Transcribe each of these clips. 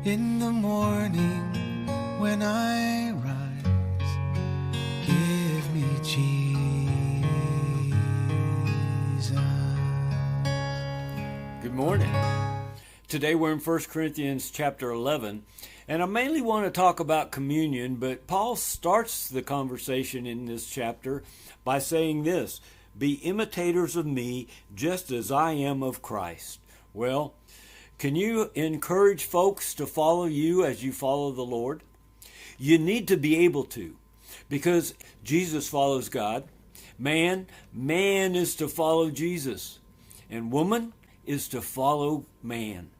In the morning when I rise, give me Jesus. Good morning. Today we're in 1 Corinthians chapter 11, and I mainly want to talk about communion, but Paul starts the conversation in this chapter by saying this: be imitators of me just as I am of Christ. Well, can you encourage folks to follow you as you follow the Lord? You need to be able to, because Jesus follows God. Man is to follow Jesus, and woman is to follow man.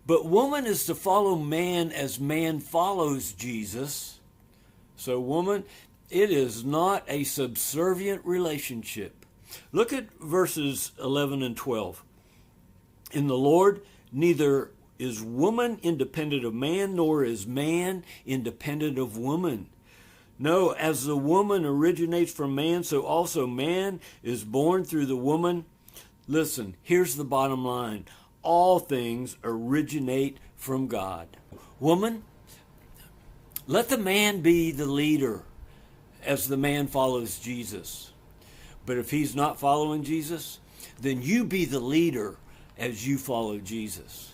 But woman is to follow man as man follows Jesus. So woman, it is not a subservient relationship. Look at verses 11 and 12. In the Lord, neither is woman independent of man, nor is man independent of woman. No, as the woman originates from man, so also man is born through the woman. Listen, here's the bottom line. All things originate from God. Woman, let the man be the leader as the man follows Jesus. But if he's not following Jesus, then you be the leader as you follow Jesus.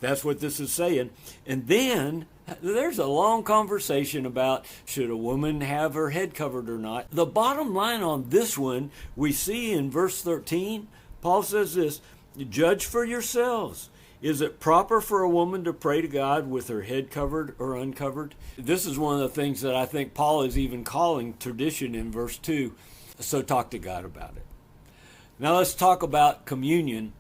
That's what this is saying. And then there's a long conversation about should a woman have her head covered or not. The bottom line on this one, we see in verse 13, Paul says this: judge for yourselves. Is it proper for a woman to pray to God with her head covered or uncovered? This is one of the things that I think Paul is even calling tradition in verse 2. So talk to God about it. Now let's talk about communion,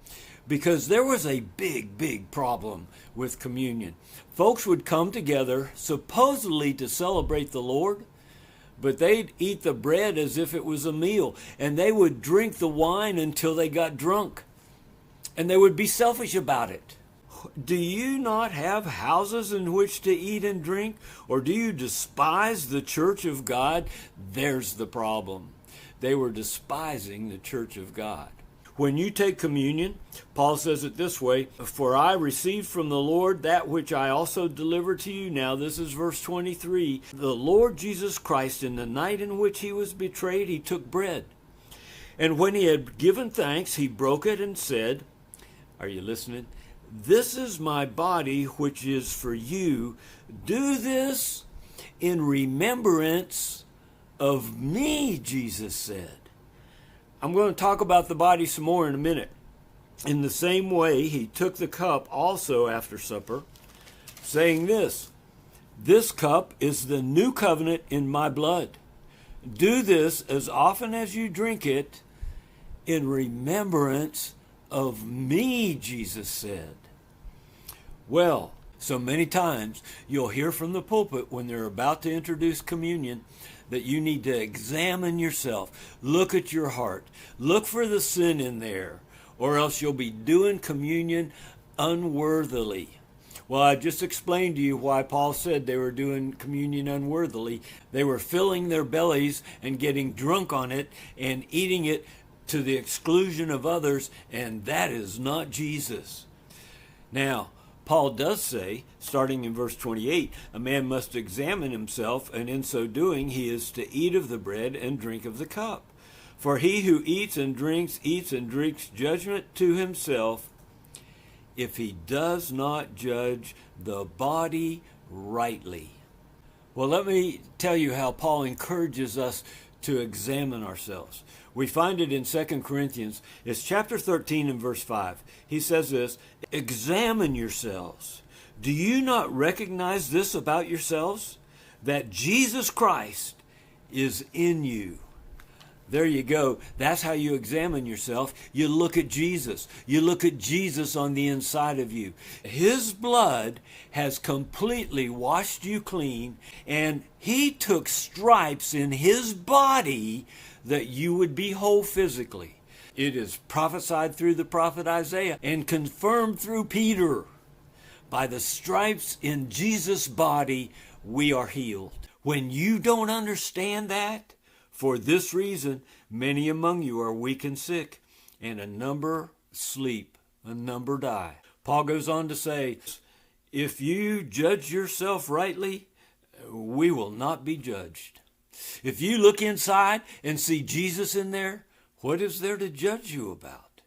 because there was a big problem with communion. Folks would come together supposedly to celebrate the Lord, but they'd eat the bread as if it was a meal, and they would drink the wine until they got drunk, and they would be selfish about it. Do you not have houses in which to eat and drink, or do you despise the church of God? There's the problem. They were despising the church of God. When you take communion, Paul says it this way: for I received from the Lord that which I also delivered to you. Now this is verse 23. The Lord Jesus Christ, in the night in which he was betrayed, he took bread. And when he had given thanks, he broke it and said, are you listening? This is my body, which is for you. Do this in remembrance of me, Jesus said. I'm going to talk about the body some more in a minute. In the same way, he took the cup also after supper, saying this: this cup is the new covenant in my blood. Do this as often as you drink it in remembrance of me, Jesus said. Well, so many times you'll hear from the pulpit when they're about to introduce communion that you need to examine yourself. Look at your heart. Look for the sin in there, or else you'll be doing communion unworthily. Well, I just explained to you why Paul said they were doing communion unworthily. They were filling their bellies and getting drunk on it and eating it to the exclusion of others, and that is not Jesus. Now, Paul does say, starting in verse 28, a man must examine himself, and in so doing he is to eat of the bread and drink of the cup. For he who eats and drinks judgment to himself, if he does not judge the body rightly. Well, let me tell you how Paul encourages us to examine ourselves. We find it in 2 Corinthians. It's chapter 13 and verse 5. He says this: examine yourselves. Do you not recognize this about yourselves, that Jesus Christ is in you? There you go. That's how you examine yourself. You look at Jesus. You look at Jesus on the inside of you. His blood has completely washed you clean, and he took stripes in his body that you would be whole physically. It is prophesied through the prophet Isaiah and confirmed through Peter. By the stripes in Jesus' body, we are healed. When you don't understand that, for this reason, many among you are weak and sick, and a number sleep, a number die. Paul goes on to say, If you judge yourself rightly, we will not be judged. If you look inside and see Jesus in there, what is there to judge you about?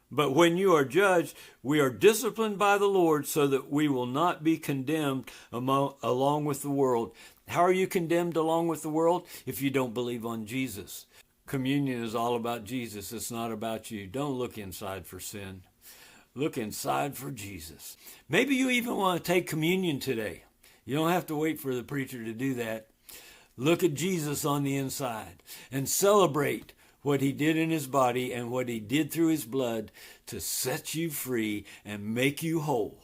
But when you are judged, we are disciplined by the Lord so that we will not be condemned along with the world. How are you condemned along with the world? If you don't believe on Jesus. Communion is all about Jesus. It's not about you. Don't look inside for sin. Look inside for Jesus. Maybe you even want to take communion today. You don't have to wait for the preacher to do that. Look at Jesus on the inside and celebrate what he did in his body and what he did through his blood to set you free and make you whole.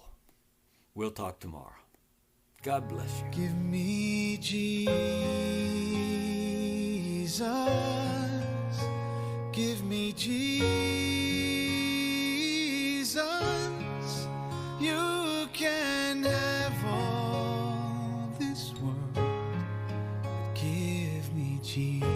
We'll talk tomorrow. God bless you. Give me Jesus. Give me Jesus. You can have all this world, but give me Jesus.